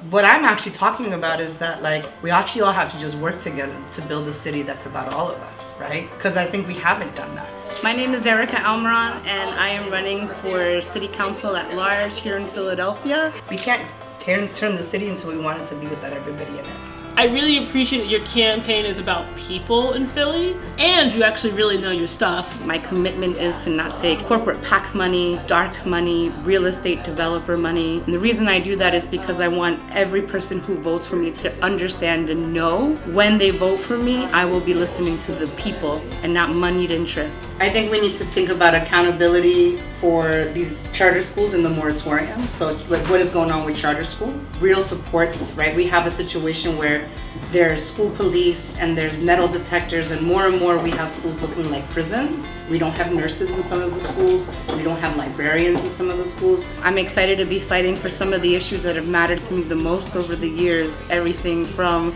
What I'm actually talking about is that we actually all have to just work together to build a city that's about all of us, right? Because I think we haven't done that. My name is Erika Almirón and I am running for City Council at large here in Philadelphia. We can't turn the city into what we want it to be without everybody in it. I really appreciate that your campaign is about people in Philly and you actually really know your stuff. My commitment is to not take corporate PAC money, dark money, real estate developer money. And the reason I do that is because I want every person who votes for me to understand and know when they vote for me, I will be listening to the people and not moneyed interests. I think we need to think about accountability for these charter schools in the moratorium. So what is going on with charter schools? Real supports, right? We have a situation where there's school police and there's metal detectors, and more we have schools looking like prisons. We don't have nurses in some of the schools. We don't have librarians in some of the schools. I'm excited to be fighting for some of the issues that have mattered to me the most over the years. Everything from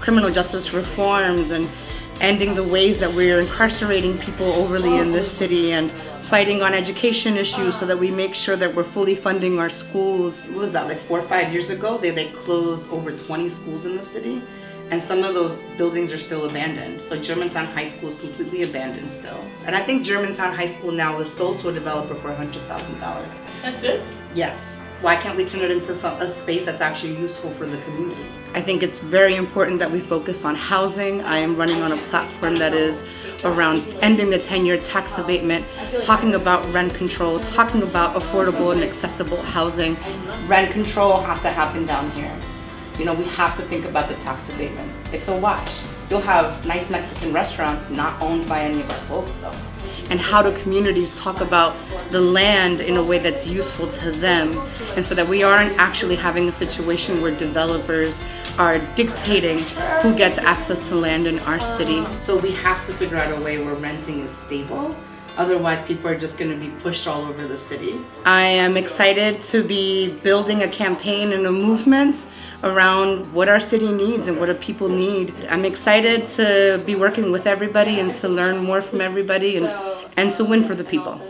criminal justice reforms and ending the ways that we're incarcerating people overly in this city, and fighting on education issues so that we make sure that we're fully funding our schools. What was that, like 4 or 5 years ago? They closed over 20 schools in the city, and some of those buildings are still abandoned. So Germantown High School is completely abandoned still. And I think Germantown High School now was sold to a developer for $100,000. That's it? Yes. Why can't we turn it into a space that's actually useful for the community? I think it's very important that we focus on housing. I am running on a platform that is around ending the 10-year tax abatement, talking about rent control, talking about affordable and accessible housing. Rent control has to happen down here. You know, we have to think about the tax abatement. It's a wash. You'll have nice Mexican restaurants not owned by any of our folks though. And how do communities talk about the land in a way that's useful to them, and so that we aren't actually having a situation where developers are dictating who gets access to land in our city. So we have to figure out a way where renting is stable. Otherwise, people are just going to be pushed all over the city. I am excited to be building a campaign and a movement around what our city needs and what our people need. I'm excited to be working with everybody and to learn more from everybody and to win for the people.